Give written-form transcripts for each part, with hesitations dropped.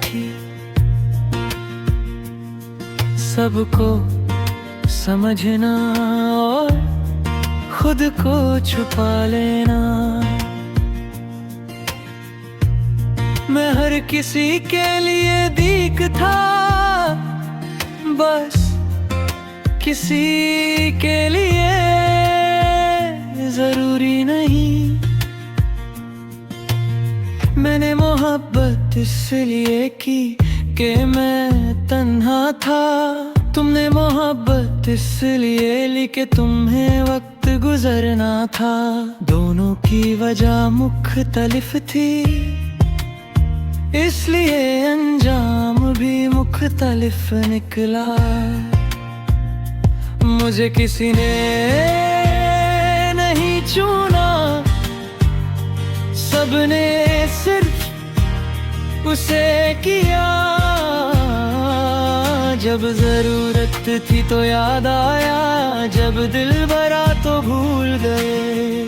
थी। सबको समझना और खुद को छुपा लेना। मैं हर किसी के लिए दीख था, बस किसी के लिए जरूरी नहीं। मैंने मोहब्बत इसलिए की कि मैं तन्हा था। तुमने मोहब्बत इसलिए ली कि तुम्हें वक्त गुजरना था। दोनों की वजह मुख्तलिफ थी, इसलिए अंजाम भी मुख्तलिफ निकला। मुझे किसी ने नहीं चुना, सबने सिर्फ उसे किया। जब जरूरत थी तो याद आया, जब दिल भरा तो भूल गए।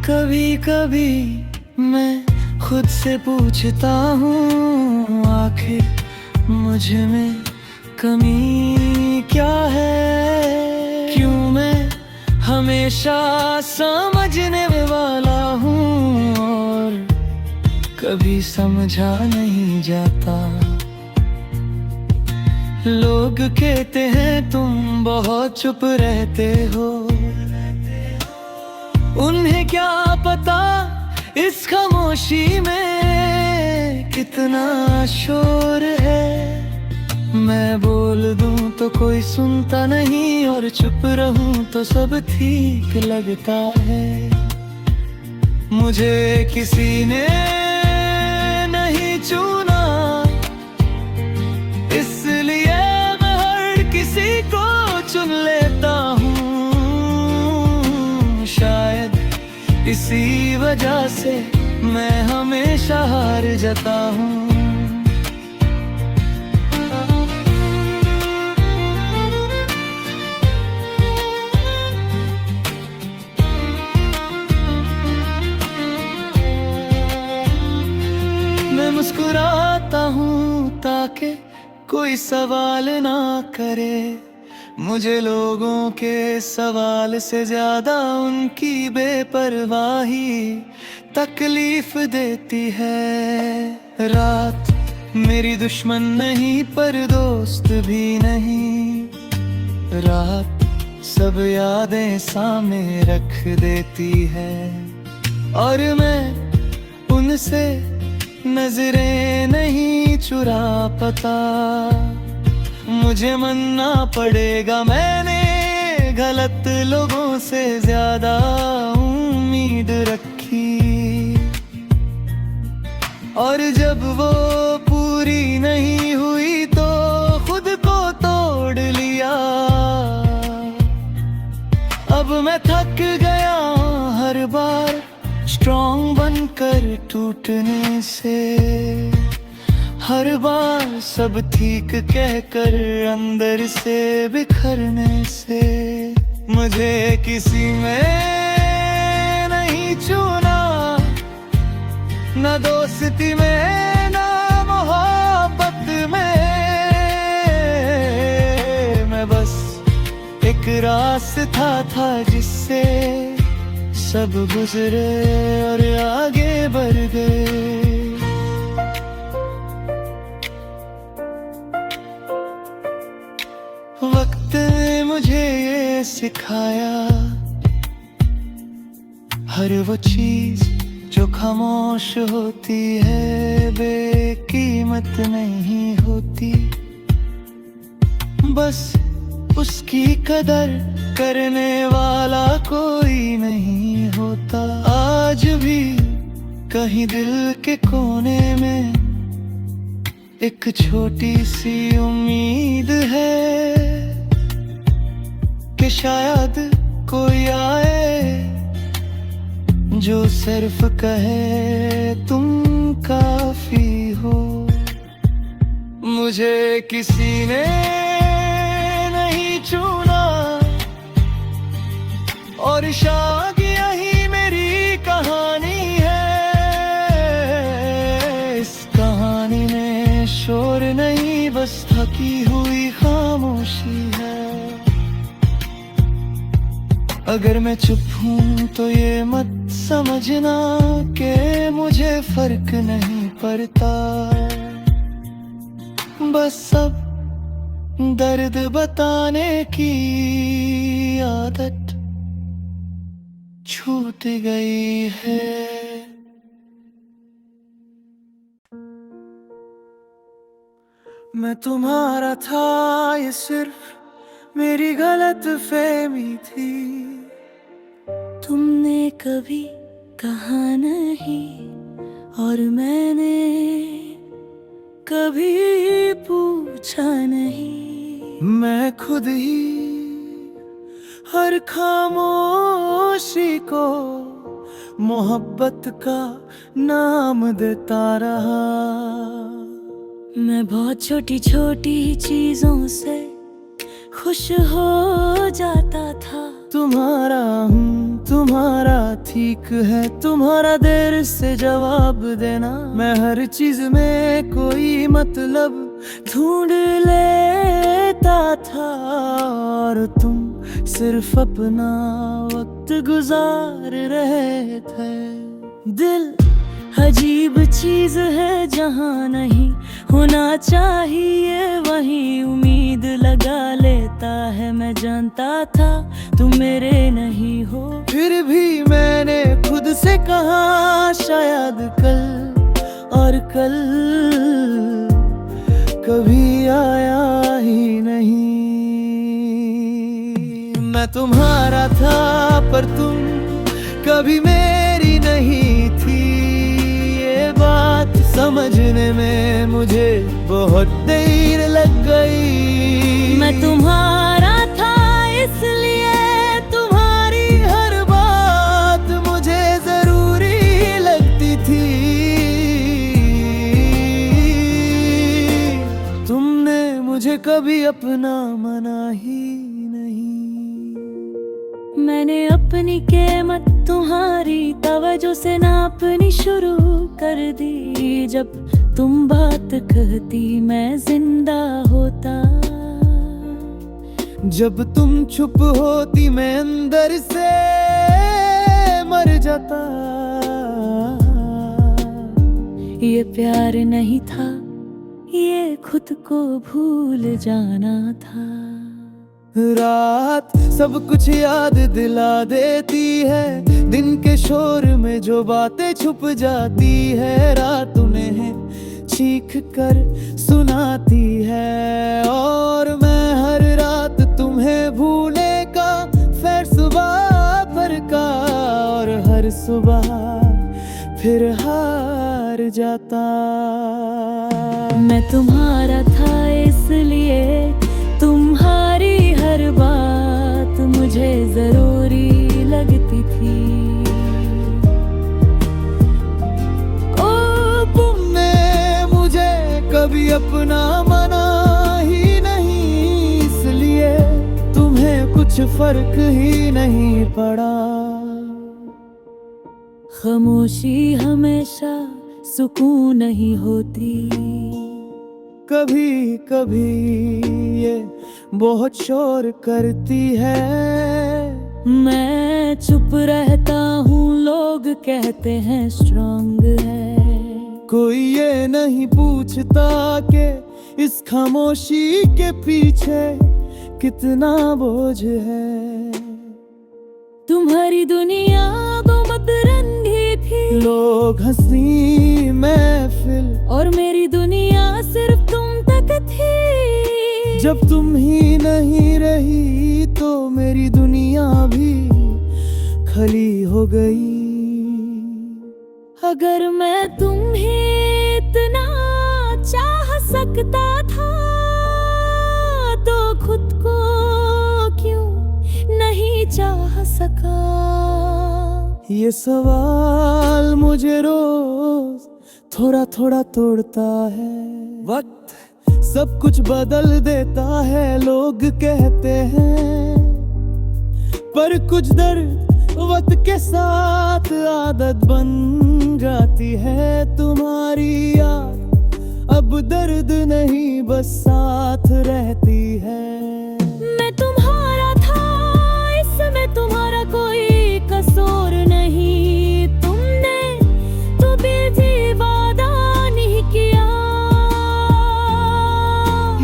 कभी कभी मैं खुद से पूछता हूँ, आखिर मुझ में कमी क्या है? क्यों मैं हमेशा समझने वाला हूँ और कभी समझा नहीं जाता। लोग कहते हैं तुम बहुत चुप रहते हो, उन्हें क्या पता इस खामोशी में कितना शोर है। मैं बोल दूं तो कोई सुनता नहीं, और चुप रहूं तो सब ठीक लगता है। मुझे किसी ने नहीं चुना, इसलिए मैं हर किसी को चुन लेता हूँ। शायद इसी वजह से मैं हमेशा हार जाता हूँ। मैं मुस्कुराता हूँ ताकि कोई सवाल ना करे। मुझे लोगों के सवाल से ज्यादा उनकी बेपरवाही तकलीफ देती है। रात मेरी दुश्मन नहीं पर दोस्त भी नहीं, रात सब यादें सामने रख देती है। और मैं उनसे नजरें नहीं चुरा पाता। मुझे मानना पड़ेगा मैंने गलत लोगों से ज्यादा उम्मीद रखी, और जब वो पूरी नहीं हुई तो खुद को तोड़ लिया। अब मैं थक गया हर बार स्ट्रॉन्ग बनकर टूटने से। हर बार सब ठीक कहकर अंदर से बिखरने से। मुझे किसी में नहीं चुना, न दोस्ती में न मोहब्बत में। मैं बस एक रास्ता था जिससे सब गुजरे और आगे बढ़ गए। वक्त ने मुझे ये सिखाया, हर वो चीज जो खामोश होती है बेकीमत नहीं होती। बस उसकी कदर करने वाला कोई नहीं होता। आज भी कहीं दिल के कोने में एक छोटी सी उम्मीद है कि शायद कोई आए जो सिर्फ कहे तुम काफी हो। मुझे किसी ने नहीं चुना और शायद यही मेरी कहानी है। की हुई खामोशी है। अगर मैं चुप हूँ तो ये मत समझना कि मुझे फर्क नहीं पड़ता। बस अब दर्द बताने की आदत छूट गई है। मैं तुम्हारा था ये सिर्फ मेरी गलत फहमी थी। तुमने कभी कहा नहीं और मैंने कभी पूछा नहीं। मैं खुद ही हर खामोशी को मोहब्बत का नाम देता रहा। मैं बहुत छोटी छोटी चीजों से खुश हो जाता था। तुम्हारा हूँ, तुम्हारा ठीक है, तुम्हारा देर से जवाब देना। मैं हर चीज में कोई मतलब ढूंढ लेता था और तुम सिर्फ अपना वक्त गुजार रहे थे। दिल अजीब चीज है, जहाँ नहीं होना चाहिए वहीं उम्मीद लगा लेता है। मैं जानता था तुम मेरे नहीं हो, फिर भी मैंने खुद से कहा शायद कल और कल कभी आया ही नहीं। मैं तुम्हारा था पर तुम कभी मेरी नहीं थी। ये बात समझने में मुझे बहुत देर लग गई। मैं तुम्हारा था इसलिए तुम्हारी हर बात मुझे जरूरी लगती थी। तुमने मुझे कभी अपना माना ही नहीं। मैंने अपनी कीमत तुम्हारी तवज्जो से नापनी शुरू कर दी। जब तुम बात कहती मैं जिंदा होता, जब तुम चुप होती मैं अंदर से मर जाता। ये प्यार नहीं था, ये खुद को भूल जाना था। रात सब कुछ याद दिला देती है, दिन के शोर में जो बातें छुप जाती है। रात उन्हें चीख कर सुनाती है और मैं हर रात तुम्हें भूलने का फिर सुबह पर का और हर सुबह फिर हार जाता। मैं तुम्हारा था इसलिए तुम्हारी हर बात मुझे जरूरी लगती थी। ओ तुमने मुझे कभी अपना माना ही नहीं, इसलिए तुम्हें कुछ फर्क ही नहीं पड़ा। खामोशी हमेशा सुकून नहीं होती, कभी कभी ये बहुत शोर करती है। मैं चुप रहता हूँ, लोग कहते हैं स्ट्रांग है। कोई ये नहीं पूछता कि इस खामोशी के पीछे कितना बोझ है। तुम्हारी दुनिया तो बदरंगी थी, लोग हंसी महफिल, और मेरी दुनिया सिर्फ तुम तक थी। जब तुम ही नहीं रही तो मेरी दुनिया भी खाली हो गई। अगर मैं तुम्हें इतना चाह सकता था तो खुद को क्यों नहीं चाह सका। ये सवाल मुझे रोज थोड़ा थोड़ा तोड़ता है। वक्त सब कुछ बदल देता है लोग कहते हैं, पर कुछ दर्द वक्त के साथ आदत बन जाती है। तुम्हारी याद अब अब दर्द नहीं बस साथ रहती है। मैं तुम्हारा था, इसमें तुम्हारा कोई कसूर नहीं। तुमने तो भी वादा नहीं किया।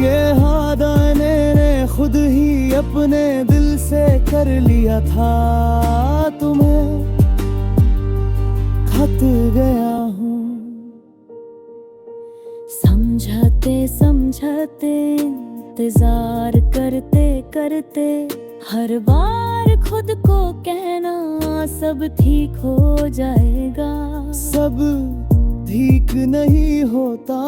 ये हादाने ने खुद ही अपने दिल से कर लिया था। तुम्हें खत गया हूँ। समझाते समझाते इंतजार करते करते हर बार खुद को कहना सब ठीक हो जाएगा। सब ठीक नहीं होता,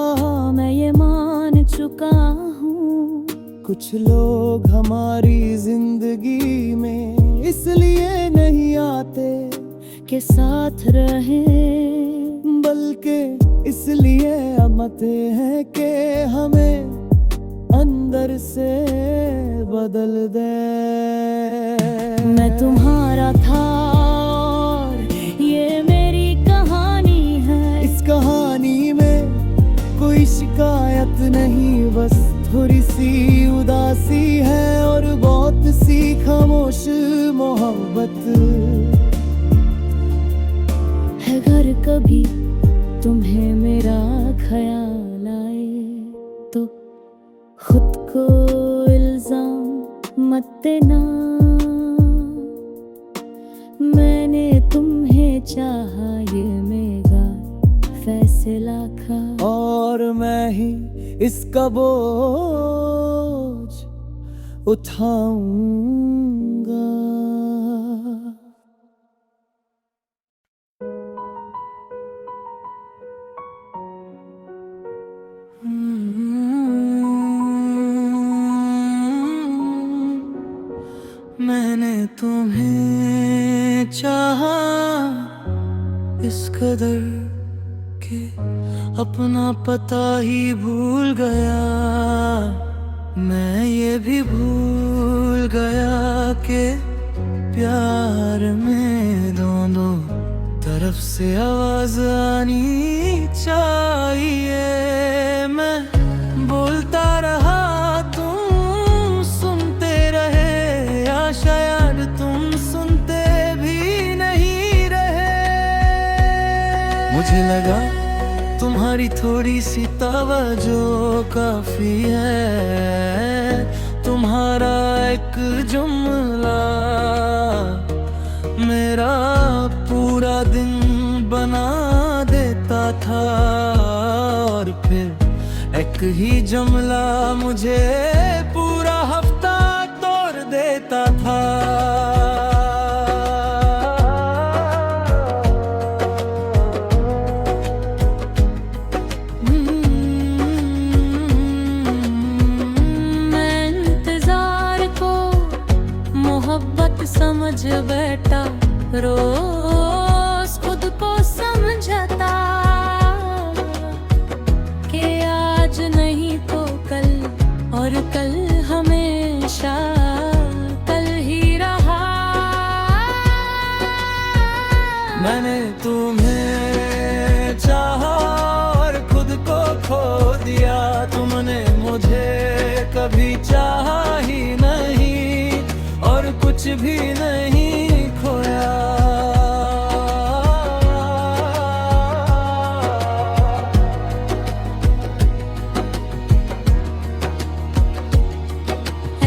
मैं ये मान चुका हूँ। कुछ लोग हमारी जिंदगी में इसलिए नहीं आते के साथ रहे, बल्कि इसलिए आते हैं कि हमें अंदर से बदल दे। मैं तुम्हारा था और ये मेरी कहानी है। इस कहानी में कोई शिकायत नहीं, बस थोड़ी सी उदासी है और बहुत सी खामोश मोहब्बत है। अगर कभी तुम्हें मेरा ख्याल आए तो खुद को इल्जाम मत देना। मैंने तुम्हें चाहा, ये मेरा फैसला था। और मैं ही इसका बोझ उठाऊंगा। मैंने तुम्हें चाहा इस कदर के अपना पता ही भूल गया। मैं ये भी भूल गया कि प्यार में दोनों तरफ से आवाज आनी चाहिए। मैं बोलता रहा, तुम सुनते रहे, या शायद तुम सुनते भी नहीं रहे। मुझे लगा तुम्हारी थोड़ी सी तवज्जो काफी है। तुम्हारा एक जुमला मेरा पूरा दिन बना देता था, और फिर एक ही जुमला मुझे पूरा हफ्ता तोड़ देता था। मोहब्बत समझ बैठा, रोज खुद को समझता कि आज नहीं तो कल, और कल हमेशा कल ही रहा। मैंने तुम्हें चाहा और खुद को खो दिया। तुमने मुझे कभी चाहा ही नहीं और कुछ भी नहीं खोया।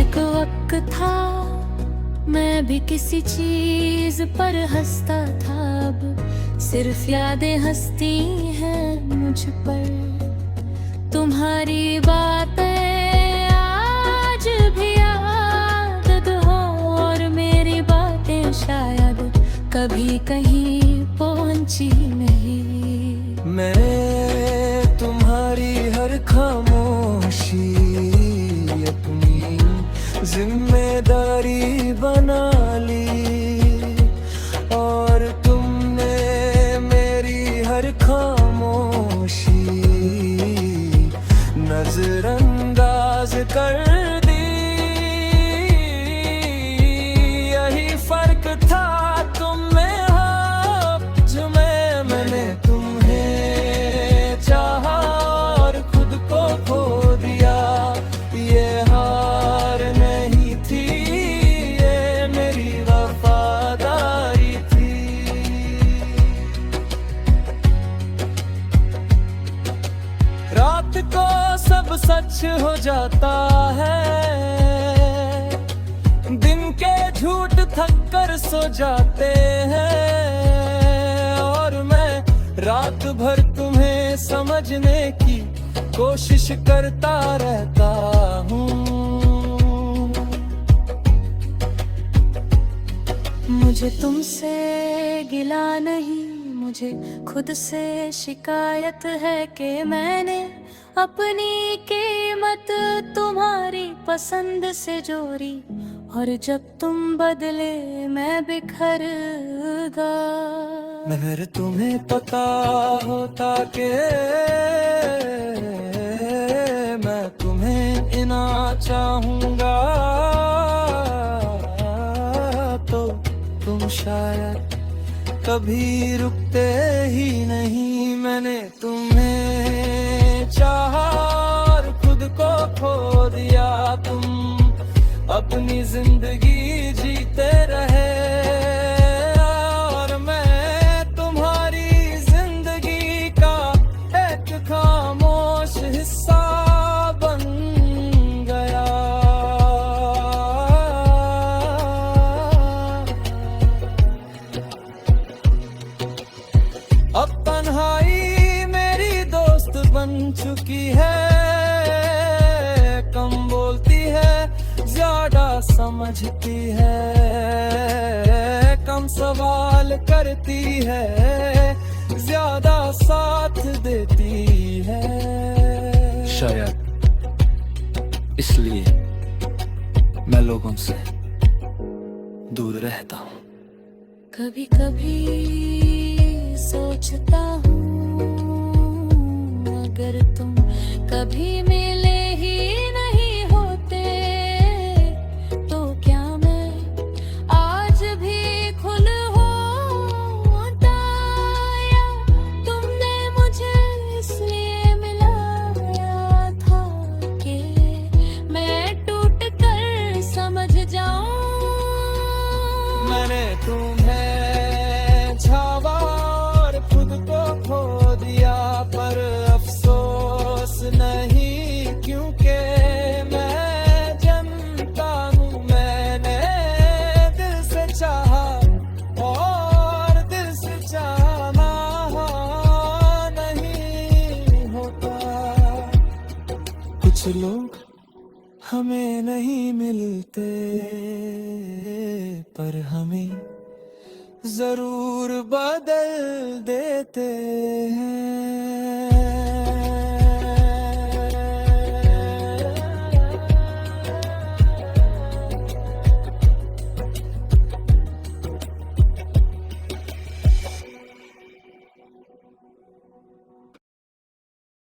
एक वक्त था मैं भी किसी चीज पर हंसता था, अब सिर्फ यादें हंसती हैं मुझ पर। तुम्हारी बातें आज भी शायद कभी कहीं पहुंची नहीं। मैं तुम्हारी हर खामोशी अपनी जिम्मेदारी बना ली, और तुमने मेरी हर खामोशी नजरअंदाज कर दी। फर्क था तुम में जो मैंने तुम्हें चाहा और खुद को सब सच हो जाता है, दिन के झूठ थक कर सो जाते हैं, और मैं रात भर तुम्हें समझने की कोशिश करता रहता हूँ। मुझे तुमसे गिला नहीं, मुझे खुद से शिकायत है कि मैंने अपनी कीमत तुम्हारी पसंद से जोड़ी, और जब तुम बदले मैं बिखर गया। मगर तुम्हें पता होता कि मैं तुम्हें इना चाहूंगा, तो तुम शायद कभी रुकते ही नहीं। मैंने तुम्हें चाहा और खुद को खो दिया, तुम अपनी जिंदगी जीते रहे, और मैं तुम्हारी जिंदगी का एक खामोश हिस्सा बन गया। अब तन्हाई मेरी दोस्त बन चुकी है, कम बोलती है, ज्यादा समझती है, कम सवाल करती है, ज्यादा साथ देती है। शायद इसलिए मैं लोगों से दूर रहता हूँ। कभी कभी सोचता हूँ, अगर तुम कभी मिले ही नहीं होते, तो क्या मैं आज भी खुद होता, या तुमने मुझे इसलिए मिलाया था कि मैं टूट कर समझ जाऊं। मैंने तुम्हें छावा और खुद को खो दिया, पर अफसोस नहीं, क्योंकि मैं जानता हूँ मैंने दिल से चाहा, और दिल से चाहना नहीं होता। कुछ लोग हमें नहीं मिलते, पर हमें जरूर बदल देते हैं।